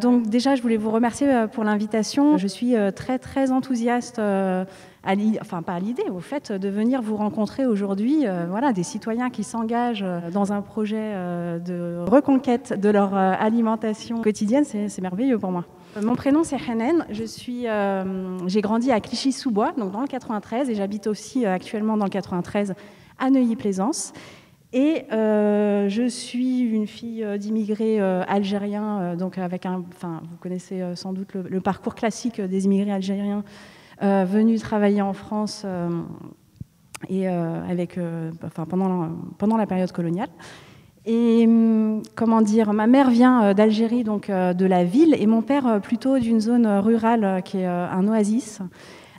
Donc déjà, je voulais vous remercier pour l'invitation. Je suis très enthousiaste, enfin pas à l'idée, au fait de venir vous rencontrer aujourd'hui. Voilà, des citoyens qui s'engagent dans un projet de reconquête de leur alimentation quotidienne, c'est merveilleux pour moi. Mon prénom c'est Hanan, j'ai grandi à Clichy-sous-Bois, donc dans le 93, et j'habite aussi actuellement dans le 93 à Neuilly-Plaisance. Et je suis une fille d'immigrés algériens, donc vous connaissez sans doute le parcours classique des immigrés algériens venus travailler en France et pendant la période coloniale. Et comment dire, ma mère vient d'Algérie, donc de la ville, et mon père plutôt d'une zone rurale qui est un oasis.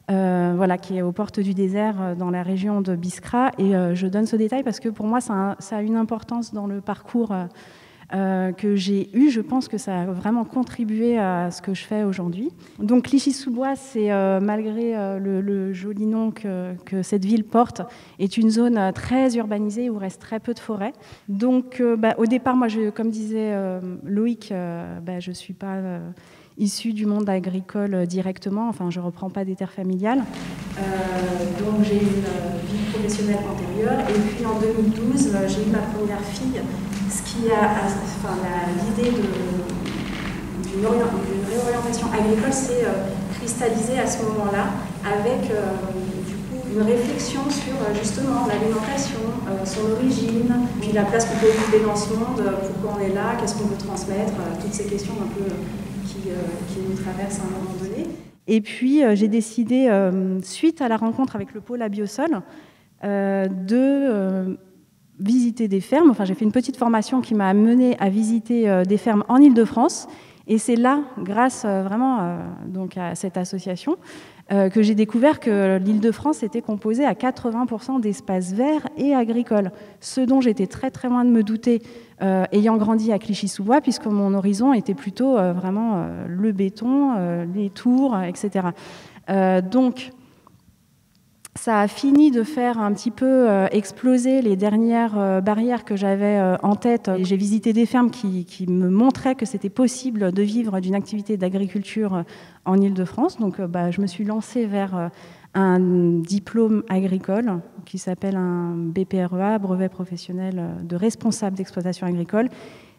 Voilà, qui est aux portes du désert dans la région de Biskra. Et je donne ce détail parce que pour moi, ça a une importance dans le parcours que j'ai eu. Je pense que ça a vraiment contribué à ce que je fais aujourd'hui. Donc Clichy-sous-Bois, c'est malgré le joli nom que cette ville porte, est une zone très urbanisée où il reste très peu de forêts. Donc au départ, moi, comme disait Loïc, je ne suis pas... issue du monde agricole directement, enfin je ne reprends pas des terres familiales. Donc j'ai eu une vie professionnelle antérieure et puis en 2012 j'ai eu ma première fille, ce qui a l'idée d'une réorientation agricole s'est cristallisée à ce moment-là avec du coup une réflexion sur justement l'alimentation, son origine, puis la place qu'on peut occuper dans ce monde, pourquoi on est là, qu'est-ce qu'on veut transmettre, toutes ces questions un peu qui nous traverse à un moment donné. Et puis, j'ai décidé, suite à la rencontre avec le pôle Abiosol, de visiter des fermes. Enfin, j'ai fait une petite formation qui m'a amenée à visiter des fermes en Île-de-France. Et c'est là, grâce vraiment donc à cette association, que j'ai découvert que l'Île-de-France était composée à 80% d'espaces verts et agricoles. Ce dont j'étais très loin de me douter, ayant grandi à Clichy-sous-Bois, puisque mon horizon était plutôt vraiment le béton, les tours, etc. Donc, ça a fini de faire un petit peu exploser les dernières barrières que j'avais en tête. J'ai visité des fermes qui me montraient que c'était possible de vivre d'une activité d'agriculture en Île-de-France. Donc je me suis lancée vers un diplôme agricole qui s'appelle un BPREA, brevet professionnel de responsable d'exploitation agricole.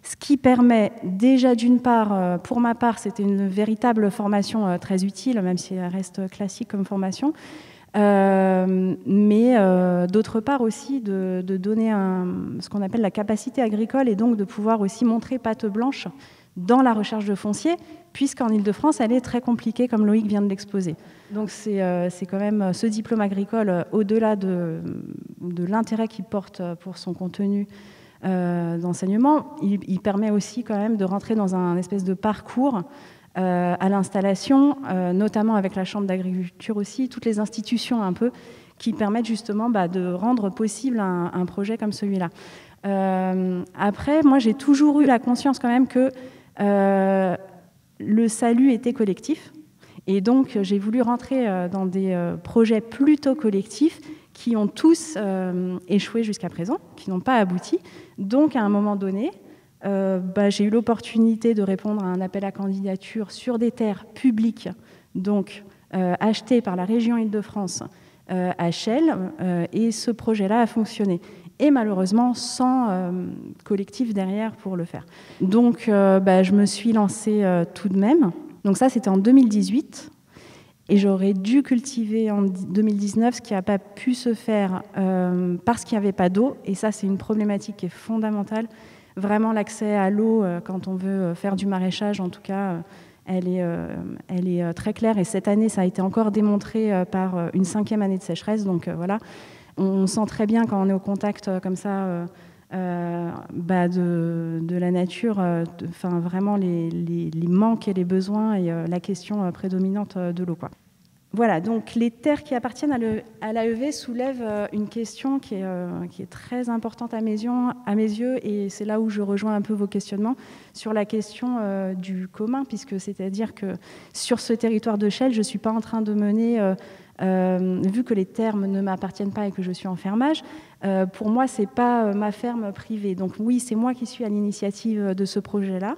Ce qui permet déjà d'une part, pour ma part, c'était une véritable formation très utile, même si elle reste classique comme formation, mais d'autre part aussi de donner ce qu'on appelle la capacité agricole et donc de pouvoir aussi montrer patte blanche dans la recherche de foncier, puisqu'en Île-de-France, elle est très compliquée, comme Loïc vient de l'exposer. Donc c'est quand même ce diplôme agricole, au-delà de l'intérêt qu'il porte pour son contenu d'enseignement, il permet aussi quand même de rentrer dans un espèce de parcours à l'installation, notamment avec la Chambre d'agriculture aussi, toutes les institutions un peu qui permettent justement de rendre possible un projet comme celui-là. Après, moi j'ai toujours eu la conscience quand même que le salut était collectif et donc j'ai voulu rentrer dans des projets plutôt collectifs qui ont tous échoué jusqu'à présent, qui n'ont pas abouti. Donc à un moment donné, j'ai eu l'opportunité de répondre à un appel à candidature sur des terres publiques, donc achetées par la région Île-de-France à Chelles, et ce projet-là a fonctionné. Et malheureusement, sans collectif derrière pour le faire. Donc, je me suis lancée tout de même. Donc ça, c'était en 2018. Et j'aurais dû cultiver en 2019, ce qui n'a pas pu se faire parce qu'il n'y avait pas d'eau. Et ça, c'est une problématique qui est fondamentale. Vraiment, l'accès à l'eau, quand on veut faire du maraîchage, en tout cas, elle est très claire. Et cette année, ça a été encore démontré par une 5e année de sécheresse. Donc voilà, on sent très bien quand on est au contact comme ça de la nature, vraiment les manques et les besoins et la question prédominante de l'eau, quoi. Voilà, donc les terres qui appartiennent à l'AEV soulèvent une question qui est très importante à mes yeux, et c'est là où je rejoins un peu vos questionnements sur la question du commun, puisque c'est-à-dire que sur ce territoire de Chelles, je ne suis pas en train de mener, vu que les terres ne m'appartiennent pas et que je suis en fermage, pour moi, ce n'est pas ma ferme privée. Donc oui, c'est moi qui suis à l'initiative de ce projet-là.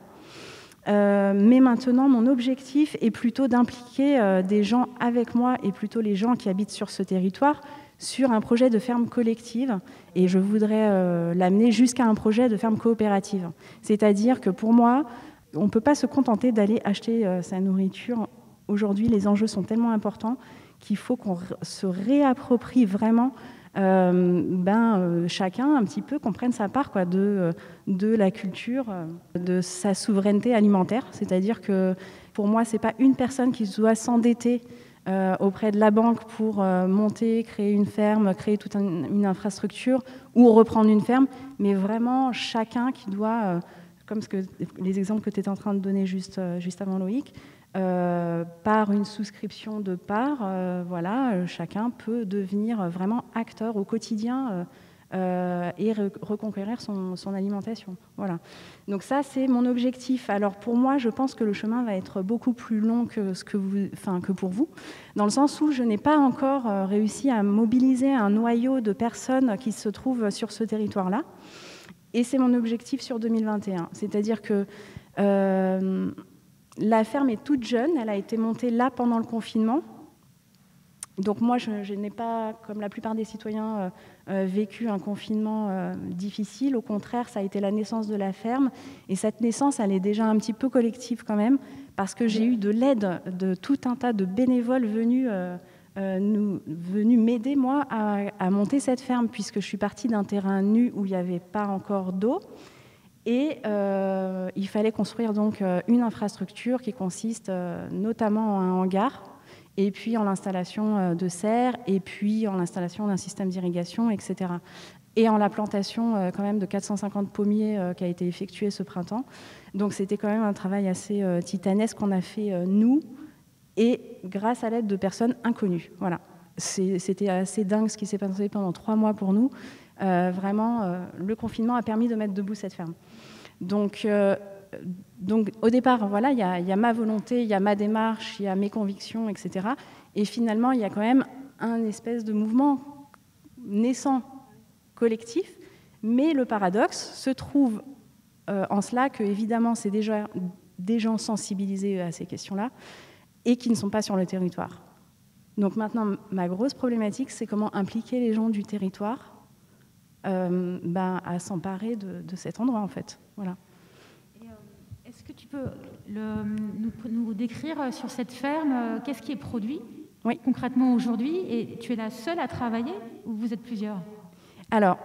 Mais maintenant, mon objectif est plutôt d'impliquer des gens avec moi, et plutôt les gens qui habitent sur ce territoire, sur un projet de ferme collective. Et je voudrais l'amener jusqu'à un projet de ferme coopérative. C'est-à-dire que pour moi, on ne peut pas se contenter d'aller acheter sa nourriture. Aujourd'hui, les enjeux sont tellement importants qu'il faut qu'on se réapproprie vraiment chacun un petit peu comprenne sa part de la culture, de sa souveraineté alimentaire. C'est-à-dire que pour moi, ce n'est pas une personne qui doit s'endetter auprès de la banque pour monter, créer une ferme, créer toute une infrastructure ou reprendre une ferme, mais vraiment chacun qui doit, comme les exemples que tu étais en train de donner juste avant Loïc, par une souscription de parts, chacun peut devenir vraiment acteur au quotidien et reconquérir son alimentation. Voilà. Donc ça, c'est mon objectif. Alors pour moi, je pense que le chemin va être beaucoup plus long que pour vous, dans le sens où je n'ai pas encore réussi à mobiliser un noyau de personnes qui se trouvent sur ce territoire-là. Et c'est mon objectif sur 2021. C'est-à-dire que la ferme est toute jeune, elle a été montée là pendant le confinement. Donc moi, je n'ai pas, comme la plupart des citoyens, vécu un confinement difficile. Au contraire, ça a été la naissance de la ferme. Et cette naissance, elle est déjà un petit peu collective quand même, parce que j'ai eu de l'aide de tout un tas de bénévoles venus m'aider, moi, à monter cette ferme, puisque je suis partie d'un terrain nu où il n'y avait pas encore d'eau. Et il fallait construire donc une infrastructure qui consiste notamment en un hangar, et puis en l'installation de serres, et puis en l'installation d'un système d'irrigation, etc. Et en la plantation quand même de 450 pommiers qui a été effectué ce printemps. Donc c'était quand même un travail assez titanesque qu'on a fait nous, et grâce à l'aide de personnes inconnues. Voilà. C'était assez dingue ce qui s'est passé pendant 3 mois pour nous. Le confinement a permis de mettre debout cette ferme. Donc au départ, voilà, il y a ma volonté, il y a ma démarche, il y a mes convictions, etc. Et finalement, il y a quand même un espèce de mouvement naissant collectif. Mais le paradoxe se trouve en cela que, évidemment, c'est déjà des gens sensibilisés à ces questions-là et qui ne sont pas sur le territoire. Donc maintenant, ma grosse problématique, c'est comment impliquer les gens du territoire à s'emparer de cet endroit, en fait. Voilà. Est-ce que tu peux nous décrire sur cette ferme, qu'est-ce qui est produit concrètement aujourd'hui? Et tu es la seule à travailler ou vous êtes plusieurs? Alors,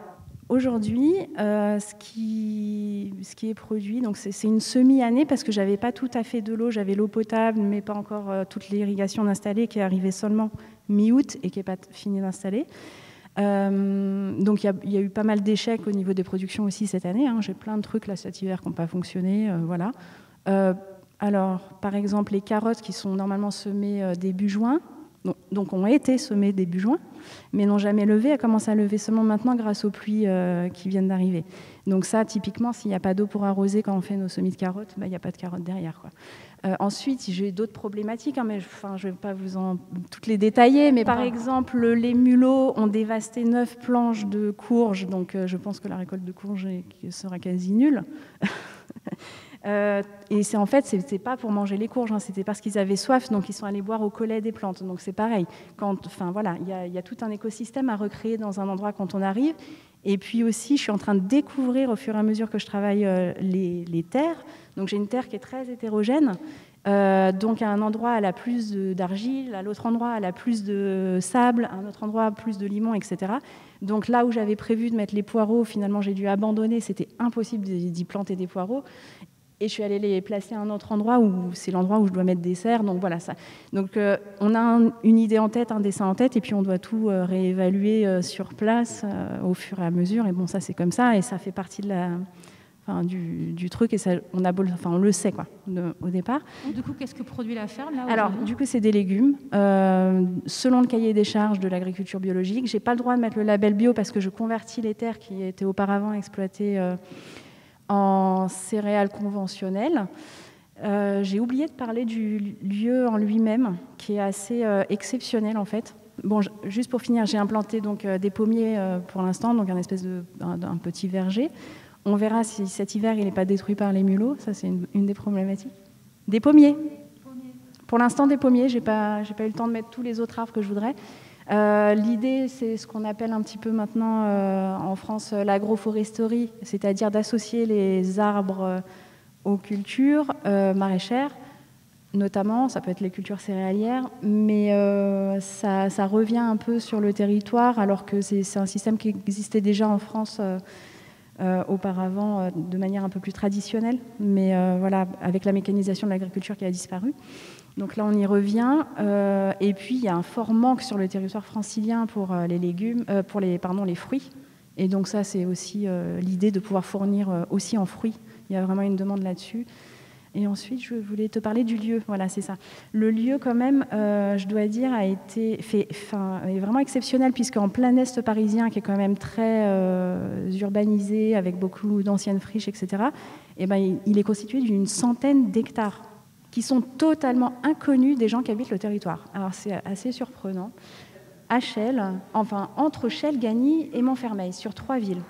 aujourd'hui, ce qui est produit, donc c'est une semi-année parce que je n'avais pas tout à fait de l'eau. J'avais l'eau potable, mais pas encore toute l'irrigation installée qui est arrivée seulement mi-août et qui n'est pas finie d'installer. Donc il y a eu pas mal d'échecs au niveau des productions aussi cette année. J'ai plein de trucs là cet hiver qui n'ont pas fonctionné. Voilà. Alors, par exemple, les carottes qui sont normalement semées début juin, donc ont été semées début juin, mais n'ont jamais levé. Elles commencent à lever seulement maintenant grâce aux pluies qui viennent d'arriver. Donc ça, typiquement, s'il n'y a pas d'eau pour arroser quand on fait nos semis de carottes, il n'y a pas de carottes derrière, quoi. Ensuite, j'ai d'autres problématiques, mais je ne vais pas vous en toutes les détailler. Mais par exemple, les mulots ont dévasté 9 planches de courges, donc je pense que la récolte de courges sera quasi nulle. Et c'était pas pour manger les courges, c'était parce qu'ils avaient soif, donc ils sont allés boire au collet des plantes. Donc c'est pareil. Il y a tout un écosystème à recréer dans un endroit quand on arrive. Et puis aussi, je suis en train de découvrir au fur et à mesure que je travaille les terres. Donc j'ai une terre qui est très hétérogène. Donc à un endroit, elle a plus d'argile, à l'autre endroit, elle a plus de sable, à un autre endroit, plus de limon, etc. Donc là où j'avais prévu de mettre les poireaux, finalement, j'ai dû abandonner. C'était impossible d'y planter des poireaux. Et je suis allée les placer à un autre endroit où c'est l'endroit où je dois mettre des serres. Donc voilà ça. Donc on a une idée en tête, un dessin en tête, et puis on doit tout réévaluer sur place au fur et à mesure. Et bon, ça c'est comme ça, et ça fait partie de du truc, et ça, on le sait quoi, au départ. Du coup, qu'est-ce que produit la ferme là, alors, du coup, c'est des légumes, selon le cahier des charges de l'agriculture biologique. Je n'ai pas le droit de mettre le label bio parce que je convertis les terres qui étaient auparavant exploitées en céréales conventionnelles. J'ai oublié de parler du lieu en lui-même, qui est assez exceptionnel en fait. Bon, juste pour finir, j'ai implanté donc des pommiers pour l'instant, donc un petit verger. On verra si cet hiver il n'est pas détruit par les mulots. Ça, c'est une des problématiques. Des pommiers. Pour l'instant, des pommiers. J'ai pas eu le temps de mettre tous les autres arbres que je voudrais. L'idée, c'est ce qu'on appelle un petit peu maintenant en France l'agroforesterie, c'est-à-dire d'associer les arbres aux cultures maraîchères, notamment, ça peut être les cultures céréalières, mais ça revient un peu sur le territoire, alors que c'est un système qui existait déjà en France auparavant de manière un peu plus traditionnelle, mais voilà, avec la mécanisation de l'agriculture qui a disparu. Donc là, on y revient. Et puis, il y a un fort manque sur le territoire francilien pour les légumes, pour les fruits. Et donc ça, c'est aussi l'idée de pouvoir fournir aussi en fruits. Il y a vraiment une demande là-dessus. Et ensuite, je voulais te parler du lieu. Voilà, c'est ça. Le lieu, quand même, je dois dire, est vraiment exceptionnel, puisqu'en plein est parisien, qui est quand même très urbanisé, avec beaucoup d'anciennes friches, etc., et ben, il est constitué d'une centaine d'hectares qui sont totalement inconnus des gens qui habitent le territoire. Alors, c'est assez surprenant. À Chelles, enfin, entre Chelles, Gagny et Montfermeil, sur 3 villes.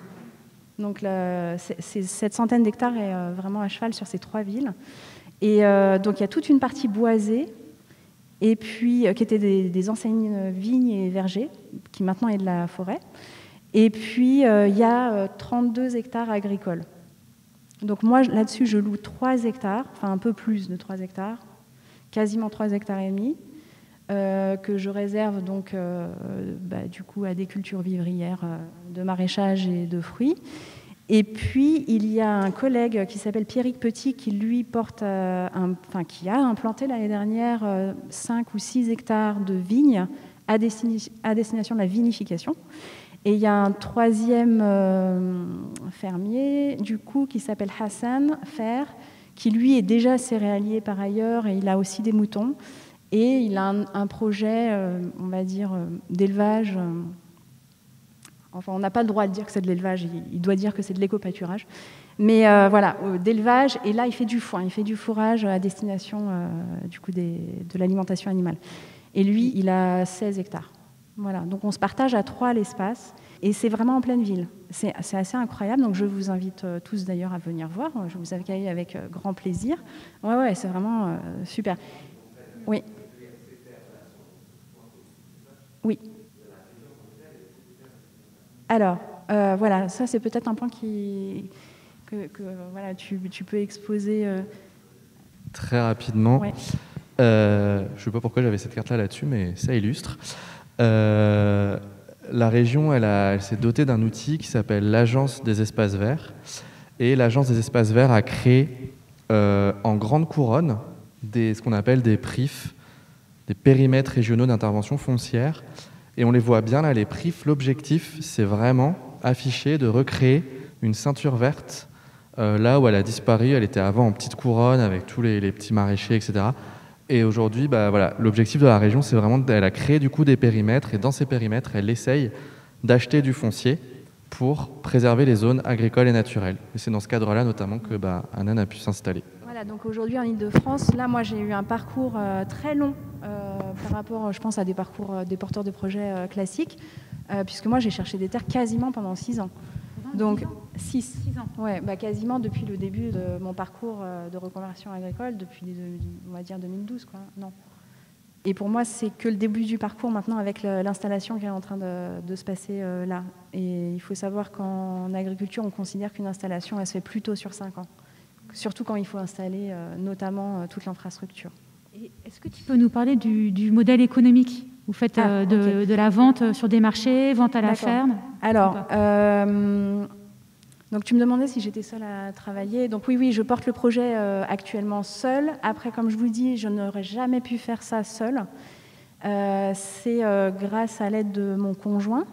Donc cette centaine d'hectares est vraiment à cheval sur ces 3 villes. Et donc il y a toute une partie boisée, et puis qui était des anciennes vignes et vergers, qui maintenant est de la forêt. Et puis il y a 32 hectares agricoles. Donc moi là-dessus je loue 3 hectares, enfin un peu plus de 3 hectares, quasiment 3 hectares et demi, que je réserve donc du coup à des cultures vivrières de maraîchage et de fruits. Et puis il y a un collègue qui s'appelle Pierrick Petit qui lui qui a implanté l'année dernière 5 ou 6 hectares de vignes à destination de la vinification. Et il y a un 3e fermier du coup qui s'appelle Hassan Fer, qui lui est déjà céréalier par ailleurs, et il a aussi des moutons. Et il a un projet, on va dire, d'élevage. Enfin, on n'a pas le droit de dire que c'est de l'élevage, il doit dire que c'est de l'éco-pâturage. Mais voilà, d'élevage. Et là, il fait du foin, il fait du fourrage à destination du coup de l'alimentation animale. Et lui, il a 16 hectares. Voilà, donc on se partage à 3 l'espace. Et c'est vraiment en pleine ville. C'est assez incroyable. Donc je vous invite tous d'ailleurs à venir voir. Je vous accueille avec grand plaisir. Ouais, c'est vraiment super. Oui. Oui. Alors, voilà, ça c'est peut-être un point que voilà, tu peux exposer. Très rapidement. Ouais. Je ne sais pas pourquoi j'avais cette carte-là là-dessus, mais ça illustre. La région, elle s'est dotée d'un outil qui s'appelle l'Agence des espaces verts. Et l'Agence des espaces verts a créé en grande couronne ce qu'on appelle des PRIF, des périmètres régionaux d'intervention foncière. Et on les voit bien là, les PRIF. L'objectif, c'est vraiment affiché de recréer une ceinture verte là où elle a disparu. Elle était avant en petite couronne avec tous les petits maraîchers, etc. Et aujourd'hui, voilà, l'objectif de la région, c'est vraiment, elle a créé du coup des périmètres. Et dans ces périmètres, elle essaye d'acheter du foncier pour préserver les zones agricoles et naturelles. Et c'est dans ce cadre-là notamment que Hanan a pu s'installer. Voilà, donc aujourd'hui en Ile-de-France, là moi j'ai eu un parcours très long par rapport, je pense, à des parcours des porteurs de projets classiques, puisque moi j'ai cherché des terres quasiment pendant 6 ans. Donc 6 ans. Ouais, quasiment depuis le début de mon parcours de reconversion agricole, depuis on va dire 2012 quoi. Non. Et pour moi, c'est que le début du parcours maintenant avec l'installation qui est en train de se passer là. Et il faut savoir qu'en agriculture, on considère qu'une installation, elle se fait plutôt sur 5 ans. Surtout quand il faut installer notamment toute l'infrastructure. Et est-ce que tu peux nous parler du modèle économique ? Vous faites okay. de la vente sur des marchés, vente à la ferme ? Alors, donc tu me demandais si j'étais seule à travailler. Donc oui, je porte le projet actuellement seule. Après, comme je vous dis, je n'aurais jamais pu faire ça seule. C'est grâce à l'aide de mon conjoint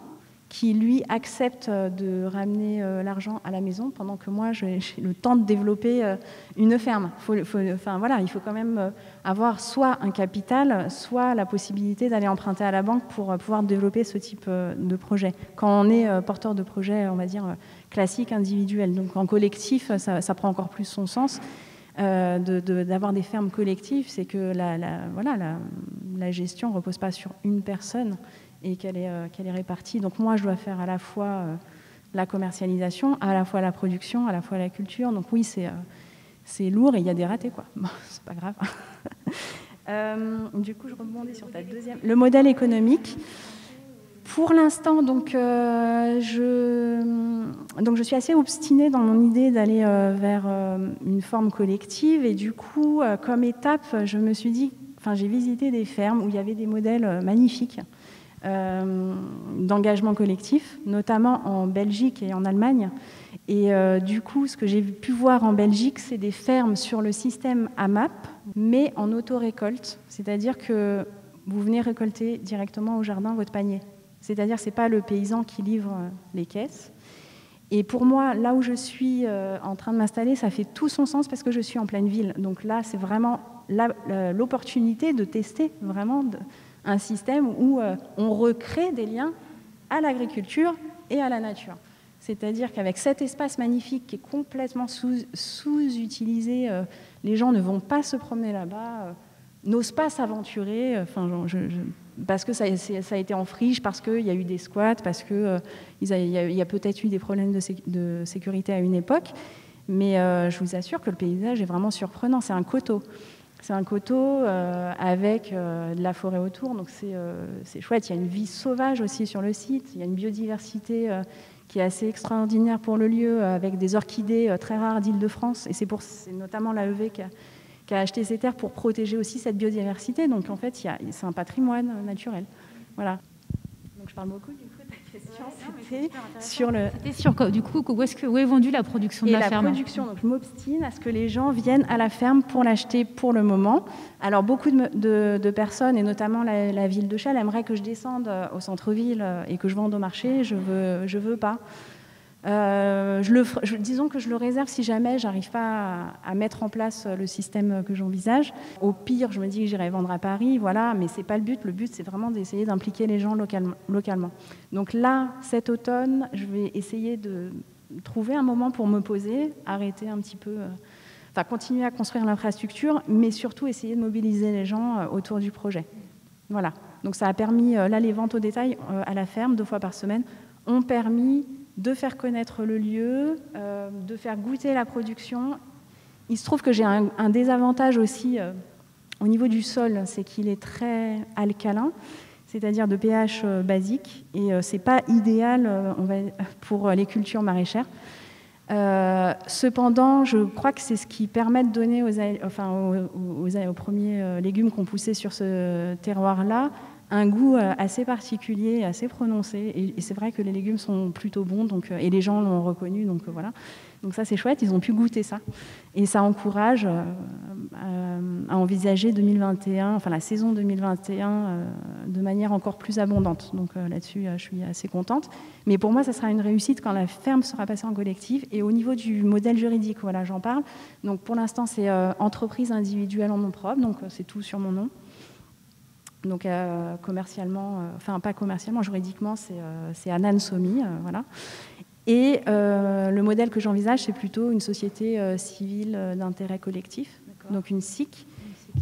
qui, lui, accepte de ramener l'argent à la maison pendant que moi, j'ai le temps de développer une ferme. Enfin, voilà, il faut quand même avoir soit un capital, soit la possibilité d'aller emprunter à la banque pour pouvoir développer ce type de projet. Quand on est porteur de projet, on va dire, classique, individuel. Donc en collectif, ça prend encore plus son sens. D'avoir des fermes collectives, c'est que la gestion ne repose pas sur une personne et qu'elle est répartie. Donc moi, je dois faire à la fois la commercialisation, à la fois la production, à la fois la culture. Donc oui, c'est lourd et il y a des ratés, quoi. Bon, c'est pas grave. Du coup, je rebondis sur ta deuxième. Le modèle économique. Pour l'instant, donc je suis assez obstinée dans mon idée d'aller vers une forme collective. Et du coup, comme étape, je me suis dit, j'ai visité des fermes où il y avait des modèles magnifiques d'engagement collectif, notamment en Belgique et en Allemagne. Et du coup, ce que j'ai pu voir en Belgique, c'est des fermes sur le système AMAP, mais en auto-récolte. C'est-à-dire que vous venez récolter directement au jardin votre panier. C'est-à-dire que ce n'est pas le paysan qui livre les caisses. Et pour moi, là où je suis en train de m'installer, ça fait tout son sens parce que je suis en pleine ville. Donc là, c'est vraiment l'opportunité de tester vraiment un système où on recrée des liens à l'agriculture et à la nature. C'est-à-dire qu'avec cet espace magnifique qui est complètement sous-utilisé, les gens ne vont pas se promener là-bas, n'osent pas s'aventurer, parce que ça a été en friche, parce qu'il y a eu des squats, parce qu'il y a peut-être eu des problèmes de sécurité à une époque. Mais je vous assure que le paysage est vraiment surprenant. C'est un coteau. C'est un coteau avec de la forêt autour, donc c'est chouette. Il y a une vie sauvage aussi sur le site. Il y a une biodiversité qui est assez extraordinaire pour le lieu, avec des orchidées très rares d'Île-de-France. Et c'est notamment l'AEV qui a acheté ces terres pour protéger aussi cette biodiversité. Donc en fait, c'est un patrimoine naturel. Voilà. Donc je parle beaucoup du coup de ta question. C'était sur le. C'était sur du coup où est vendue la production de la ferme. La production. Donc je m'obstine à ce que les gens viennent à la ferme pour l'acheter pour le moment. Alors beaucoup de personnes et notamment la ville de Chelles aimeraient que je descende au centre-ville et que je vende au marché. Je veux pas. Disons que je le réserve si jamais j'arrive pas à mettre en place le système que j'envisage. Au pire, je me dis que j'irai vendre à Paris, voilà, mais c'est pas le but. Le but, c'est vraiment d'essayer d'impliquer les gens localement. Donc là, cet automne, je vais essayer de trouver un moment pour me poser, arrêter un petit peu, continuer à construire l'infrastructure, mais surtout essayer de mobiliser les gens autour du projet. Voilà. Donc ça a permis, là, les ventes au détail à la ferme, 2 fois par semaine, ont permis de faire connaître le lieu, de faire goûter la production. Il se trouve que j'ai un désavantage aussi au niveau du sol, c'est qu'il est très alcalin, c'est-à-dire de pH basique, et ce n'est pas idéal pour les cultures maraîchères. Cependant, je crois que c'est ce qui permet de donner aux premiers légumes qu'on poussait sur ce terroir-là un goût assez particulier, assez prononcé. Et c'est vrai que les légumes sont plutôt bons, et les gens l'ont reconnu, donc voilà. Donc ça, c'est chouette, ils ont pu goûter ça. Et ça encourage à envisager 2021, la saison 2021 de manière encore plus abondante. Donc là-dessus, je suis assez contente. Mais pour moi, ça sera une réussite quand la ferme sera passée en collectif. Et au niveau du modèle juridique, voilà, j'en parle. Donc pour l'instant, c'est entreprise individuelle en nom propre, donc c'est tout sur mon nom. Donc commercialement, pas commercialement, juridiquement, c'est Anan Somi, voilà. Et le modèle que j'envisage, c'est plutôt une société civile d'intérêt collectif, donc une SIC.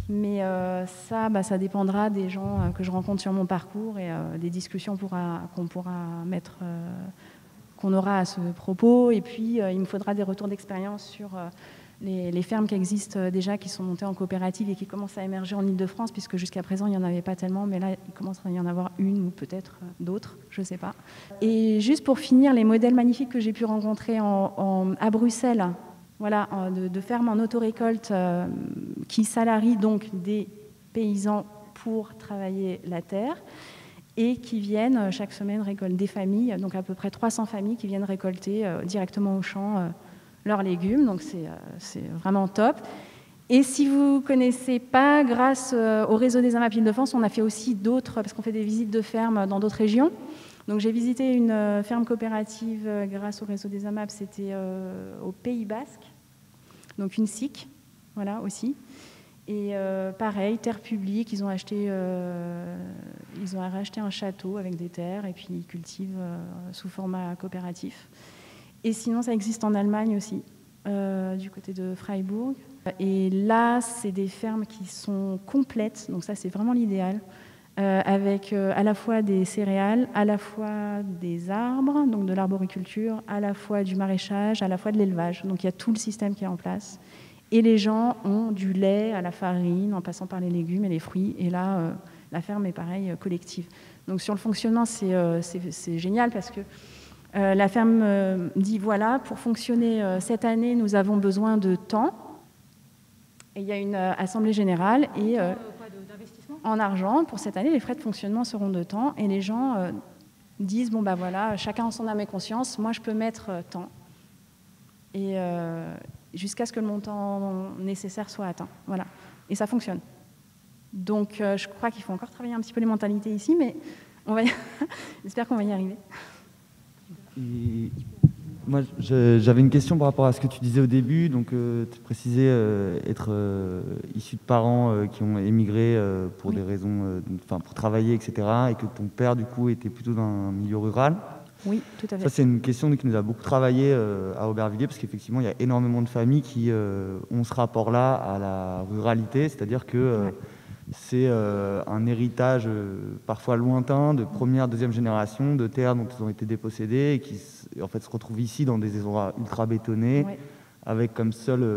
Mais ça dépendra des gens que je rencontre sur mon parcours et des discussions qu'on aura à ce propos. Et puis, il me faudra des retours d'expérience sur les fermes qui existent déjà, qui sont montées en coopérative et qui commencent à émerger en Île-de-France, puisque jusqu'à présent, il n'y en avait pas tellement, mais là, il commence à y en avoir une ou peut-être d'autres, je ne sais pas. Et juste pour finir, les modèles magnifiques que j'ai pu rencontrer à Bruxelles, voilà, de fermes en autorécolte qui salarient donc des paysans pour travailler la terre et qui viennent chaque semaine récolter des familles, donc à peu près 300 familles qui viennent récolter directement au champ leurs légumes, donc c'est vraiment top. Et si vous ne connaissez pas, grâce au réseau des AMAP Île-de-France, on a fait aussi d'autres, parce qu'on fait des visites de fermes dans d'autres régions. Donc j'ai visité une ferme coopérative grâce au réseau des AMAP, c'était au Pays Basque, donc une SIC, voilà aussi. Et pareil, terre publique, ils ont racheté un château avec des terres et puis ils cultivent sous format coopératif. Et sinon, ça existe en Allemagne aussi, du côté de Freiburg. Et là, c'est des fermes qui sont complètes, donc ça c'est vraiment l'idéal, avec à la fois des céréales, à la fois des arbres, donc de l'arboriculture, à la fois du maraîchage, à la fois de l'élevage. Donc il y a tout le système qui est en place. Et les gens ont du lait à la farine, en passant par les légumes et les fruits. Et là, la ferme est pareil, collective. Donc sur le fonctionnement, c'est génial parce que la ferme dit, voilà, pour fonctionner cette année, nous avons besoin de temps. Et il y a une assemblée générale. Et en argent, pour cette année, les frais de fonctionnement seront de temps. Et les gens disent, bon, bah voilà, chacun en son âme et conscience, moi je peux mettre temps. Et jusqu'à ce que le montant nécessaire soit atteint. Voilà. Et ça fonctionne. Donc, je crois qu'il faut encore travailler un petit peu les mentalités ici, mais j'espère qu'on va y arriver. Et moi, j'avais une question par rapport à ce que tu disais au début. Donc, tu précisais être issu de parents qui ont émigré pour des raisons, pour travailler, etc. Et que ton père, du coup, était plutôt dans un milieu rural. Oui, tout à fait. Ça, c'est une question qui nous a beaucoup travaillé à Aubervilliers, parce qu'effectivement, il y a énormément de familles qui ont ce rapport-là à la ruralité, c'est-à-dire que c'est un héritage parfois lointain de première, deuxième génération de terres dont ils ont été dépossédés et qui en fait se retrouvent ici dans des endroits ultra bétonnés, avec comme seule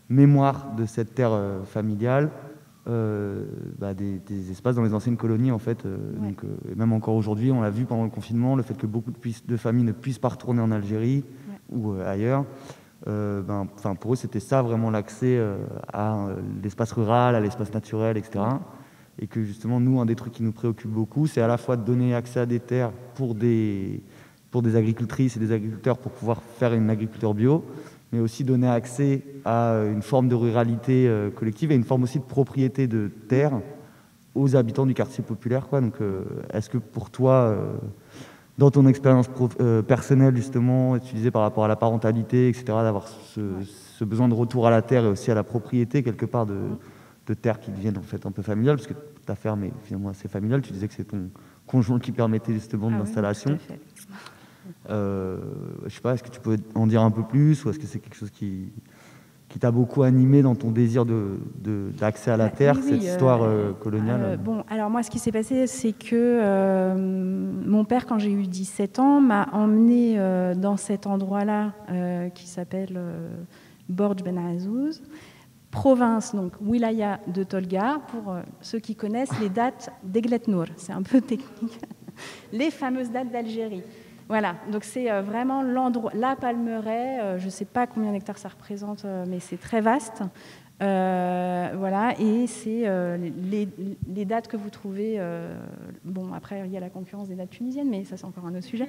mémoire de cette terre familiale des espaces dans les anciennes colonies en fait. Donc, et même encore aujourd'hui, on l'a vu pendant le confinement, le fait que beaucoup de familles ne puissent pas retourner en Algérie ou ailleurs. Pour eux, c'était ça vraiment l'accès à l'espace rural, à l'espace naturel, etc. Et que justement, nous, un des trucs qui nous préoccupe beaucoup, c'est à la fois de donner accès à des terres pour des agricultrices et des agriculteurs pour pouvoir faire une agriculture bio, mais aussi donner accès à une forme de ruralité collective et une forme aussi de propriété de terre aux habitants du quartier populaire, quoi. Donc, est-ce que pour toi, dans ton expérience personnelle, justement, tu disais par rapport à la parentalité, etc., d'avoir ce besoin de retour à la terre et aussi à la propriété, quelque part, de terres qui deviennent en fait un peu familiales, parce que ta ferme est finalement assez familiale, tu disais que c'est ton conjoint qui permettait justement de l'installation. Oui, je sais pas, est-ce que tu peux en dire un peu plus, ou est-ce que c'est quelque chose qui t'a beaucoup animé dans ton désir d'accès à la terre, cette histoire coloniale? Bon, alors moi, ce qui s'est passé, c'est que mon père, quand j'ai eu 17 ans, m'a emmené dans cet endroit-là qui s'appelle Borj Ben Azouz, province, donc wilaya de Tolga, pour ceux qui connaissent les dates d'Eglet Nour. C'est un peu technique. Les fameuses dates d'Algérie. Voilà, donc c'est vraiment l'endroit, la Palmeraie, je ne sais pas combien d'hectares ça représente, mais c'est très vaste. Voilà, et c'est les dates que vous trouvez. Bon, après, il y a la concurrence des dates tunisiennes, mais ça, c'est encore un autre sujet.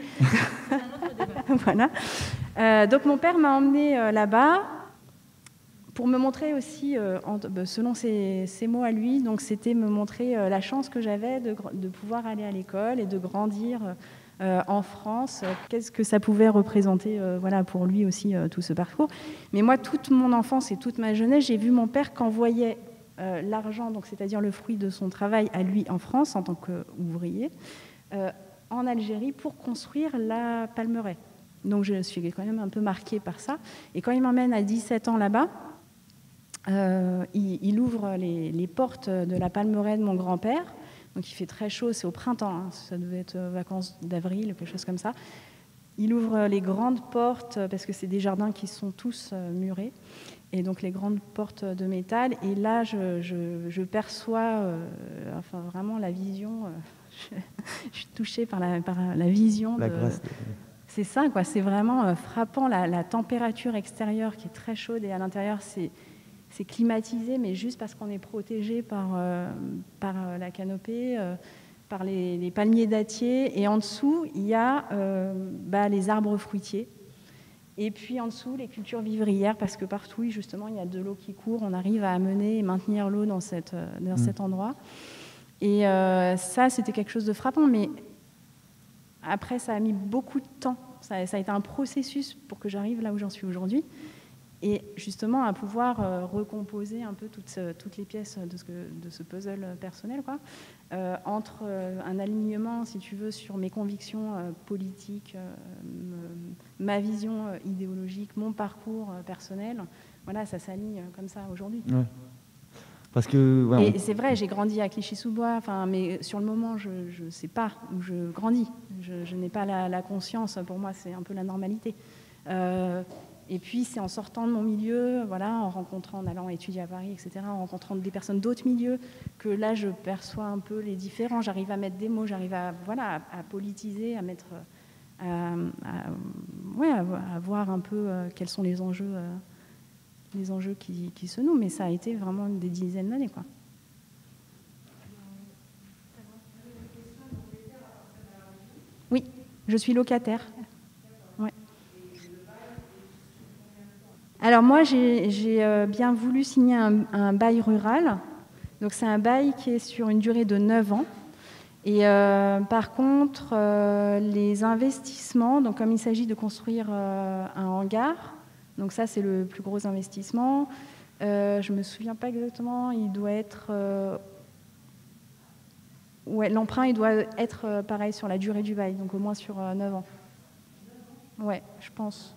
Voilà. Donc, mon père m'a emmené là-bas pour me montrer aussi, selon ses mots à lui, donc c'était me montrer la chance que j'avais de pouvoir aller à l'école et de grandir en France, qu'est-ce que ça pouvait représenter voilà, pour lui aussi tout ce parcours. Mais moi, toute mon enfance et toute ma jeunesse, j'ai vu mon père qu'envoyait l'argent, donc c'est-à-dire le fruit de son travail à lui en France en tant qu'ouvrier, en Algérie pour construire la Palmeraie. Donc je suis quand même un peu marquée par ça. Et quand il m'emmène à 17 ans là-bas, il ouvre les portes de la Palmeraie de mon grand-père. Donc il fait très chaud, c'est au printemps, hein, ça devait être vacances d'avril, quelque chose comme ça. Il ouvre les grandes portes, parce que c'est des jardins qui sont tous murés, et donc les grandes portes de métal. Et là, je perçois vraiment la vision, je suis touchée par la vision. C'est ça, quoi. C'est vraiment frappant, la température extérieure qui est très chaude, et à l'intérieur, c'est climatisé, mais juste parce qu'on est protégé par la canopée, par les palmiers dattiers. Et en dessous, il y a les arbres fruitiers. Et puis en dessous, les cultures vivrières, parce que partout, justement, il y a de l'eau qui court. On arrive à amener et maintenir l'eau dans cet endroit. Et ça, c'était quelque chose de frappant. Mais Après, ça a mis beaucoup de temps. Ça a été un processus pour que j'arrive là où j'en suis aujourd'hui. Et justement, à pouvoir recomposer un peu toutes les pièces de ce puzzle personnel, quoi, entre un alignement, si tu veux, sur mes convictions politiques, ma vision idéologique, mon parcours personnel. Voilà, ça s'aligne comme ça aujourd'hui. Ouais. Parce que, ouais, et c'est vrai, j'ai grandi à Clichy-sous-Bois, mais sur le moment, je ne sais pas où je grandis. Je n'ai pas la conscience. Pour moi, c'est un peu la normalité. Et puis, c'est en sortant de mon milieu, voilà, en allant étudier à Paris, etc., en rencontrant des personnes d'autres milieux, que là, je perçois un peu les différents. J'arrive à mettre des mots, j'arrive à politiser, à mettre, à voir un peu quels sont les enjeux qui se nouent. Mais ça a été vraiment des dizaines d'années, quoi. Oui, je suis locataire. Ouais. Alors moi, j'ai bien voulu signer un bail rural. Donc c'est un bail qui est sur une durée de 9 ans. Et par contre, les investissements, donc comme il s'agit de construire un hangar, donc ça c'est le plus gros investissement, je ne me souviens pas exactement, il doit être... l'emprunt il doit être pareil sur la durée du bail, donc au moins sur 9 ans. Ouais, je pense.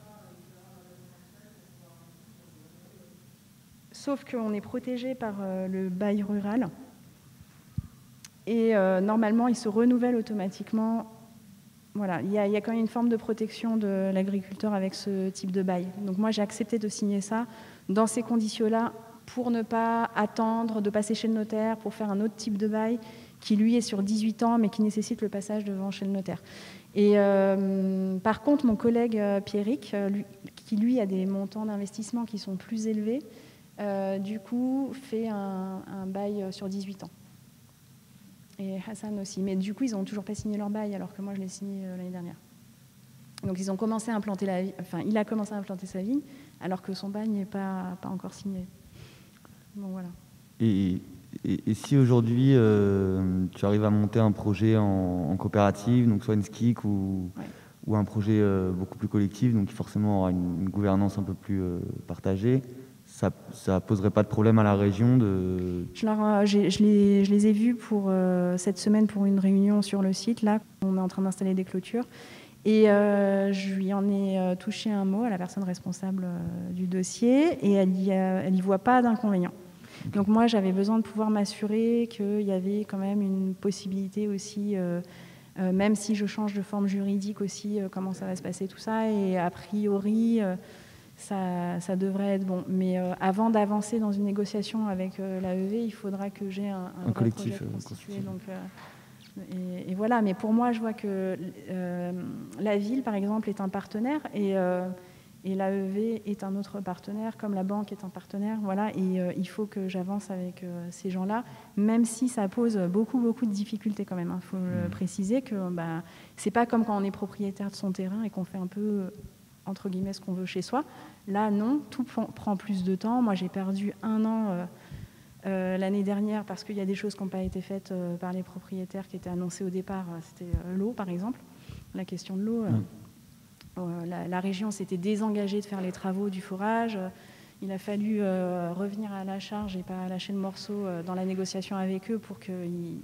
Sauf qu'on est protégé par le bail rural. Et normalement, il se renouvelle automatiquement. Voilà, il y a quand même une forme de protection de l'agriculteur avec ce type de bail. Donc moi, j'ai accepté de signer ça dans ces conditions-là pour ne pas attendre de passer chez le notaire pour faire un autre type de bail qui, lui, est sur 18 ans, mais qui nécessite le passage devant chez le notaire. Et par contre, mon collègue Pierrick, qui, lui, a des montants d'investissement qui sont plus élevés, du coup, fait un bail sur 18 ans. Et Hassan aussi. Mais du coup, ils n'ont toujours pas signé leur bail, alors que moi, je l'ai signé l'année dernière. Donc, ils ont commencé à implanter il a commencé à implanter sa vigne, alors que son bail n'est pas encore signé. Donc, voilà. Et si aujourd'hui, tu arrives à monter un projet en coopérative, donc soit une SKIC ou un projet beaucoup plus collectif, donc qui forcément aura une gouvernance un peu plus partagée, ça poserait pas de problème à la région de... Je les ai vus pour cette semaine pour une réunion sur le site. Là, on est en train d'installer des clôtures. Et je lui en ai touché un mot à la personne responsable du dossier et elle y voit pas d'inconvénient. Donc moi, j'avais besoin de pouvoir m'assurer qu'il y avait quand même une possibilité aussi, même si je change de forme juridique aussi, comment ça va se passer tout ça. Et a priori... Ça devrait être bon. Mais avant d'avancer dans une négociation avec l'AEV, il faudra que j'ai un collectif projet constitué. Donc, et voilà. Mais pour moi, je vois que la ville, par exemple, est un partenaire et l'AEV est un autre partenaire, comme la banque est un partenaire. Voilà. Et il faut que j'avance avec ces gens-là, même si ça pose beaucoup de difficultés quand même. Il faut le préciser que c'est pas comme quand on est propriétaire de son terrain et qu'on fait un peu... entre guillemets, ce qu'on veut chez soi. Là, non, tout prend plus de temps. Moi, j'ai perdu 1 an l'année dernière parce qu'il y a des choses qui n'ont pas été faites par les propriétaires qui étaient annoncées au départ. C'était l'eau, par exemple, la question de l'eau. La région s'était désengagée de faire les travaux du forage. Il a fallu revenir à la charge et pas lâcher le morceau dans la négociation avec eux pour qu'ils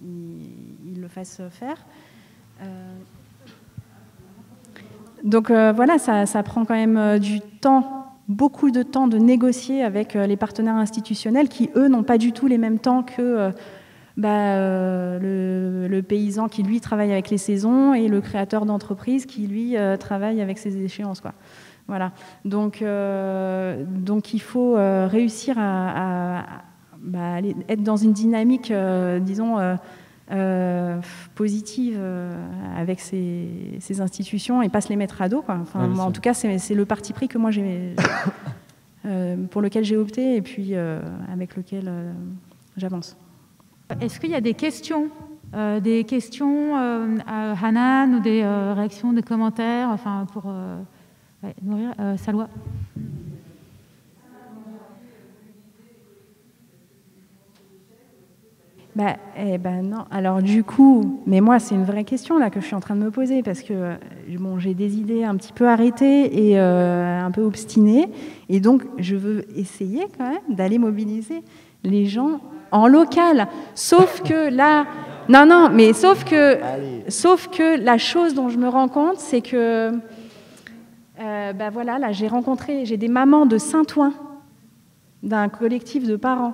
le fassent faire. Donc voilà, ça prend quand même du temps, beaucoup de temps de négocier avec les partenaires institutionnels qui, eux, n'ont pas du tout les mêmes temps que le paysan qui, lui, travaille avec les saisons et le créateur d'entreprise qui, lui, travaille avec ses échéances, quoi. Voilà. Donc il faut réussir à être dans une dynamique, disons... positive avec ces institutions et pas se les mettre à dos, quoi. Enfin, moi, en tout cas, c'est le parti pris que moi pour lequel j'ai opté et puis avec lequel j'avance. Est-ce qu'il y a des questions à Hanan ou des réactions, des commentaires, enfin pour nourrir Salwa? Non. Alors du coup, mais moi c'est une vraie question là que je suis en train de me poser parce que j'ai des idées un petit peu arrêtées et un peu obstinées et donc je veux essayer quand même d'aller mobiliser les gens en local. Sauf que là, sauf que la chose dont je me rends compte, c'est que là j'ai des mamans de Saint-Ouen, d'un collectif de parents.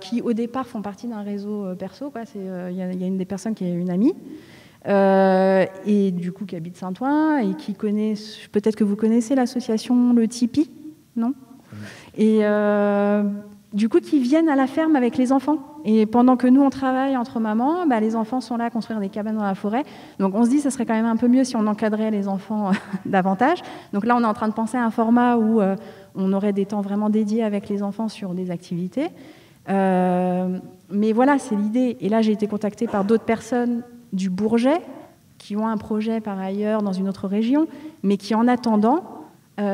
Qui au départ font partie d'un réseau perso. Il y a une des personnes qui est une amie et du coup qui habite Saint-Ouen et qui connaît, peut-être que vous connaissez l'association Le Tipeee, non? Et du coup qui viennent à la ferme avec les enfants. Et pendant que nous on travaille entre mamans, les enfants sont là à construire des cabanes dans la forêt. Donc on se dit que ça serait quand même un peu mieux si on encadrait les enfants davantage. Donc là on est en train de penser à un format où on aurait des temps vraiment dédiés avec les enfants sur des activités. Mais voilà, c'est l'idée. Et là, j'ai été contactée par d'autres personnes du Bourget qui ont un projet par ailleurs dans une autre région, mais qui, en attendant,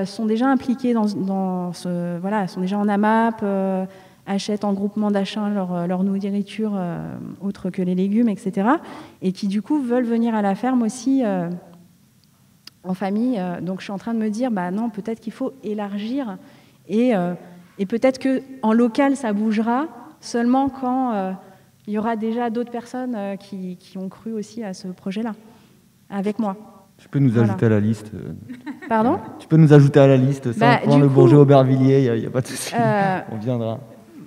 sont déjà impliquées sont déjà en AMAP, achètent en groupement d'achat leur nourriture autre que les légumes, etc. Et qui, du coup, veulent venir à la ferme aussi en famille. Donc je suis en train de me dire, non, peut-être qu'il faut élargir et peut-être qu'en local, ça bougera seulement quand il y aura déjà d'autres personnes qui ont cru aussi à ce projet-là, avec moi. Tu peux nous ajouter à la liste. Pardon ? Tu peux nous ajouter à la liste, Saint-Ouen, le Bourget, Aubervilliers, il n'y a pas de souci, on viendra.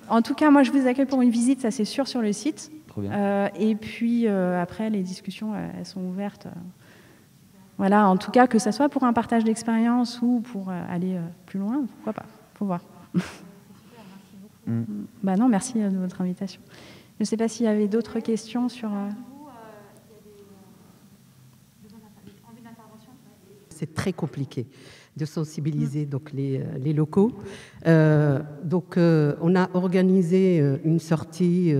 En tout cas, moi, je vous accueille pour une visite, ça c'est sûr, sur le site. Trop bien. Et puis, après, les discussions, elles sont ouvertes. Voilà, en tout cas, que ce soit pour un partage d'expérience ou pour aller plus loin, pourquoi pas, faut voir. Non, merci de votre invitation. Je ne sais pas s'il y avait d'autres questions sur... C'est très compliqué de sensibiliser donc les locaux. On a organisé une sortie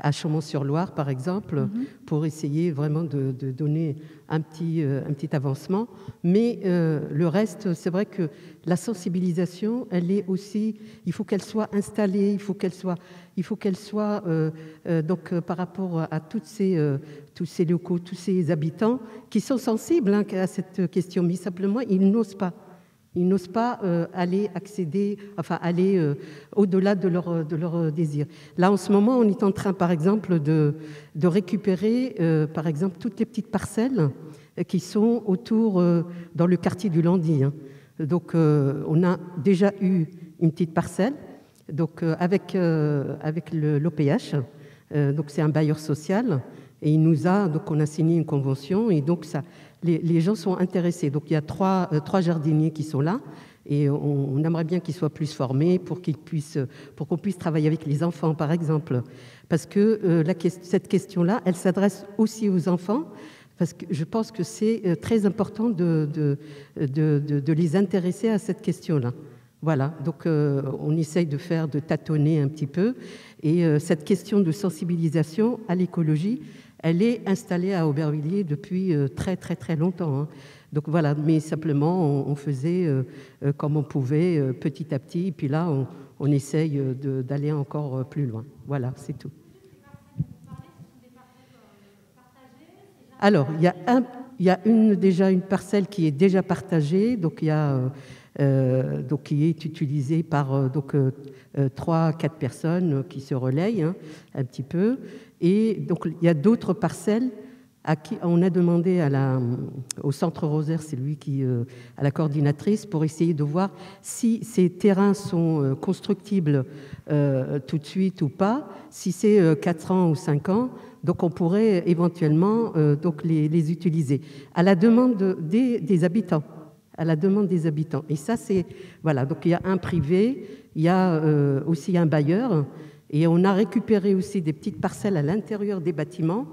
à Chaumont-sur-Loire, par exemple, pour essayer vraiment de donner un petit avancement. Mais le reste, c'est vrai que la sensibilisation, elle est aussi, il faut qu'elle soit installée, il faut qu'elle soit par rapport à tous ces locaux, tous ces habitants qui sont sensibles à cette question, mais simplement ils n'osent pas. Ils n'osent pas aller au-delà de leur désir. Là, en ce moment, on est en train, par exemple, de récupérer, par exemple, toutes les petites parcelles qui sont autour, dans le quartier du Landy. Donc, on a déjà eu une petite parcelle, donc avec l'OPH. Donc, c'est un bailleur social, et on a signé une convention, et donc ça. Les gens sont intéressés. Donc, il y a trois jardiniers qui sont là et on aimerait bien qu'ils soient plus formés pour qu'on puisse travailler avec les enfants, par exemple. Parce que cette question-là, elle s'adresse aussi aux enfants parce que je pense que c'est très important de les intéresser à cette question-là. Voilà, donc on essaye de tâtonner un petit peu. Et cette question de sensibilisation à l'écologie, elle est installée à Aubervilliers depuis très, très, très longtemps. Donc voilà, mais simplement, on faisait comme on pouvait, petit à petit. Et puis là, on essaye d'aller encore plus loin. Voilà, c'est tout. Alors, il y a déjà une parcelle qui est déjà partagée. Donc, il y a... qui est utilisé par 3-4 personnes qui se relayent un petit peu. Et donc, il y a d'autres parcelles à qui on a demandé au Centre Rosaire, c'est lui à la coordinatrice, pour essayer de voir si ces terrains sont constructibles tout de suite ou pas, si c'est 4 ans ou 5 ans. Donc, on pourrait éventuellement les utiliser à la demande des habitants. À la demande des habitants. Et ça, c'est... Voilà, donc il y a un privé, il y a aussi un bailleur, et on a récupéré aussi des petites parcelles à l'intérieur des bâtiments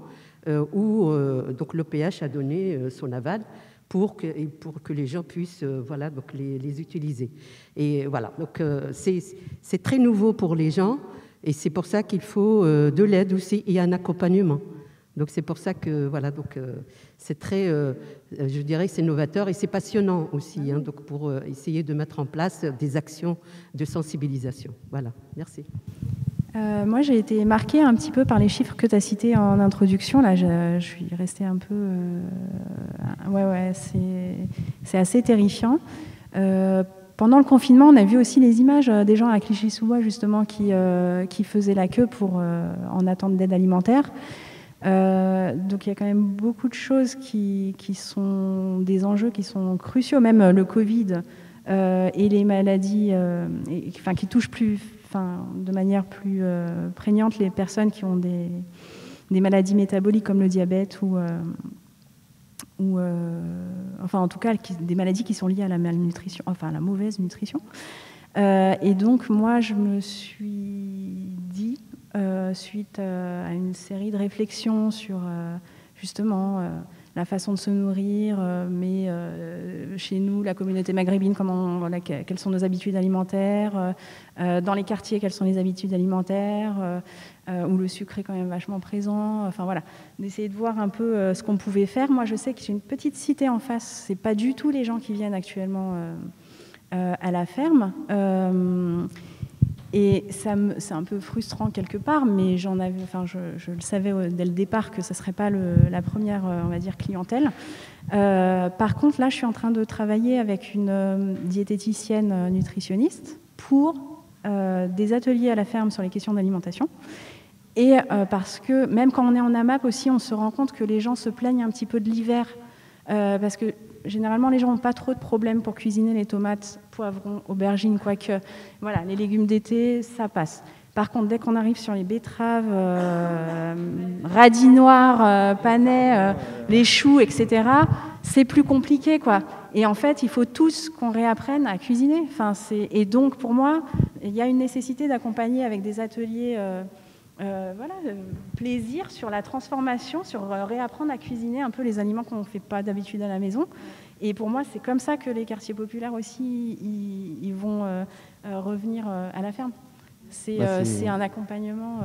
où l'OPH a donné son aval pour que les gens puissent les utiliser. Et voilà, donc c'est très nouveau pour les gens, et c'est pour ça qu'il faut de l'aide aussi et un accompagnement. Donc c'est pour ça que c'est très, je dirais que c'est novateur et c'est passionnant aussi, donc pour essayer de mettre en place des actions de sensibilisation. Voilà, merci. Moi, j'ai été marquée un petit peu par les chiffres que tu as cités en introduction. Là, je suis restée un peu... ouais, c'est assez terrifiant. Pendant le confinement, on a vu aussi les images des gens à Clichy-sous-Bois, justement, qui faisaient la queue en attente d'aide alimentaire. Donc il y a quand même beaucoup de choses qui sont des enjeux qui sont cruciaux, même le Covid et les maladies qui touchent de manière plus prégnante les personnes qui ont des maladies métaboliques comme le diabète ou en tout cas des maladies qui sont liées à la malnutrition, enfin à la mauvaise nutrition. Et donc moi je me suis dit, suite à une série de réflexions sur justement la façon de se nourrir, mais chez nous, la communauté maghrébine, quelles sont nos habitudes alimentaires, dans les quartiers, quelles sont les habitudes alimentaires, où le sucre est quand même vachement présent, enfin voilà, d'essayer de voir un peu ce qu'on pouvait faire. Moi, je sais que j'ai une petite cité en face, c'est pas du tout les gens qui viennent actuellement à la ferme. Et c'est un peu frustrant quelque part, mais je le savais dès le départ que ce ne serait pas la première, on va dire, clientèle. Par contre, là, je suis en train de travailler avec une diététicienne nutritionniste pour des ateliers à la ferme sur les questions d'alimentation. Et parce que même quand on est en AMAP aussi, on se rend compte que les gens se plaignent un petit peu de l'hiver, parce que généralement, les gens n'ont pas trop de problèmes pour cuisiner les tomates, poivrons, aubergines, quoique, voilà, les légumes d'été, ça passe. Par contre, dès qu'on arrive sur les betteraves, radis noirs, panais, les choux, etc., c'est plus compliqué, quoi. Et en fait, il faut tous qu'on réapprenne à cuisiner. Et donc, pour moi, il y a une nécessité d'accompagner avec des ateliers... plaisir sur la transformation, sur réapprendre à cuisiner un peu les aliments qu'on ne fait pas d'habitude à la maison. Et pour moi, c'est comme ça que les quartiers populaires aussi, ils vont revenir à la ferme. C'est un accompagnement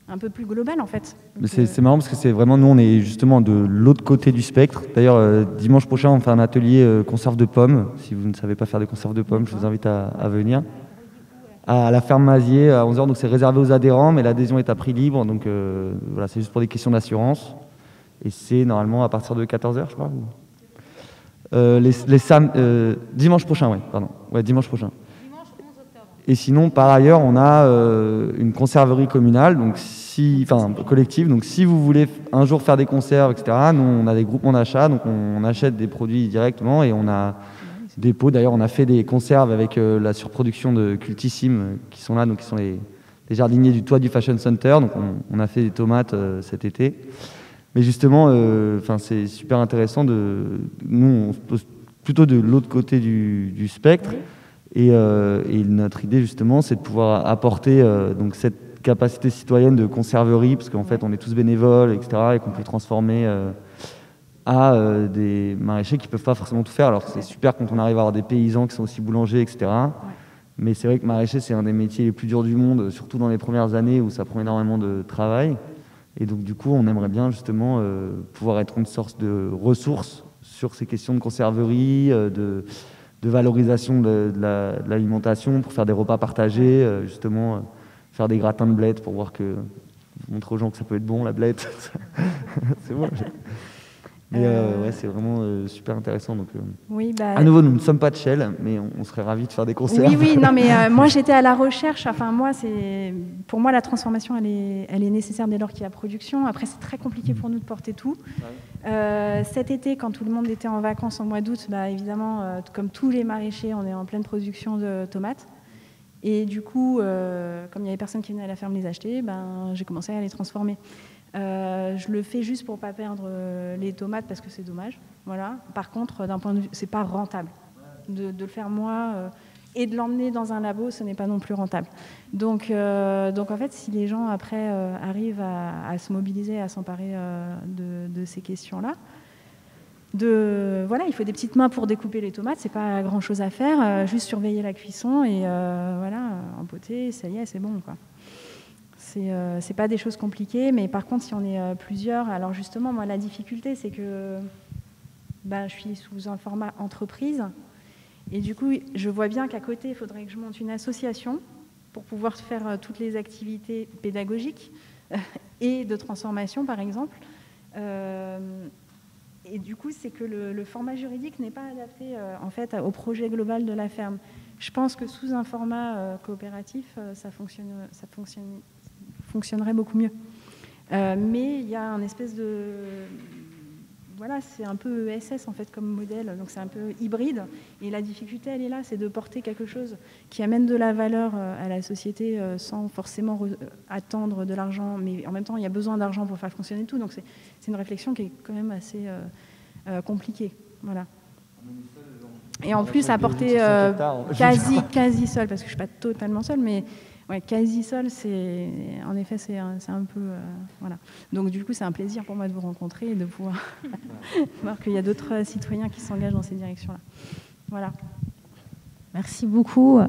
un peu plus global, en fait. C'est marrant parce que c'est vraiment, nous, on est justement de l'autre côté du spectre. D'ailleurs, dimanche prochain, on fait un atelier conserve de pommes. Si vous ne savez pas faire de conserve de pommes, je vous invite à venir. À la ferme Mazier à 11h, donc c'est réservé aux adhérents, mais l'adhésion est à prix libre, donc voilà, c'est juste pour des questions d'assurance. Et c'est normalement à partir de 14h, je crois. Dimanche prochain, oui, pardon. Ouais, dimanche prochain. Dimanche 11 octobre. Et sinon, par ailleurs, on a une conserverie communale, donc collective. Donc si vous voulez un jour faire des conserves, etc., nous, on a des groupements d'achat, donc on achète des produits directement et on a des pots. D'ailleurs, on a fait des conserves avec la surproduction de Cultissime qui sont là, donc qui sont les jardiniers du toit du Fashion Center. Donc, on a fait des tomates cet été. Mais justement, c'est super intéressant. Nous, on se pose plutôt de l'autre côté du spectre. Et notre idée, justement, c'est de pouvoir apporter donc cette capacité citoyenne de conserverie, parce qu'en fait, on est tous bénévoles, etc., et qu'on peut transformer... à des maraîchers qui ne peuvent pas forcément tout faire. Alors c'est super quand on arrive à avoir des paysans qui sont aussi boulangers, etc. Ouais. Mais c'est vrai que maraîcher, c'est un des métiers les plus durs du monde, surtout dans les premières années où ça prend énormément de travail. Et donc du coup, on aimerait bien justement pouvoir être une sorte de ressource sur ces questions de conserverie, de valorisation de l'alimentation, pour faire des repas partagés, justement faire des gratins de blettes pour montrer aux gens que ça peut être bon, la blette. C'est bon. Mais c'est vraiment super intéressant. Donc, oui, à nouveau, nous ne sommes pas de Shell, mais on serait ravis de faire des concerts. Oui, non, mais moi j'étais à la recherche. Enfin, pour moi, la transformation, elle est nécessaire dès lors qu'il y a production. Après, c'est très compliqué pour nous de porter tout. Ouais. Cet été, quand tout le monde était en vacances en mois d'août, évidemment, comme tous les maraîchers, on est en pleine production de tomates. Et du coup, comme il n'y avait personne qui venait à la ferme les acheter, j'ai commencé à les transformer. Je le fais juste pour ne pas perdre les tomates parce que c'est dommage. Voilà. Par contre, d'un point de vue, c'est pas rentable de le faire moi et de l'emmener dans un labo, ce n'est pas non plus rentable. Donc en fait, si les gens après arrivent à se mobiliser, à s'emparer de ces questions-là, il faut des petites mains pour découper les tomates, c'est pas grand-chose à faire, juste surveiller la cuisson et empoter, ça y est, c'est bon, quoi. C'est pas des choses compliquées, mais par contre, si on est plusieurs, alors justement, moi, la difficulté, c'est que je suis sous un format entreprise, et du coup, je vois bien qu'à côté, il faudrait que je monte une association pour pouvoir faire toutes les activités pédagogiques et de transformation, par exemple. Et du coup, c'est que le format juridique n'est pas adapté en fait, au projet global de la ferme. Je pense que sous un format coopératif, ça fonctionnerait beaucoup mieux. Mais il y a un espèce de... Voilà, c'est un peu ESS en fait comme modèle, donc c'est un peu hybride. Et la difficulté, elle est là, c'est de porter quelque chose qui amène de la valeur à la société sans forcément attendre de l'argent. Mais en même temps, il y a besoin d'argent pour faire fonctionner tout. Donc c'est une réflexion qui est quand même assez compliquée. Voilà. Et en plus, apporter quasi seul, parce que je ne suis pas totalement seule, mais ouais, quasi seul, en effet, c'est un peu... voilà. Donc du coup, c'est un plaisir pour moi de vous rencontrer et de pouvoir voir qu'il y a d'autres citoyens qui s'engagent dans ces directions-là. Voilà. Merci beaucoup.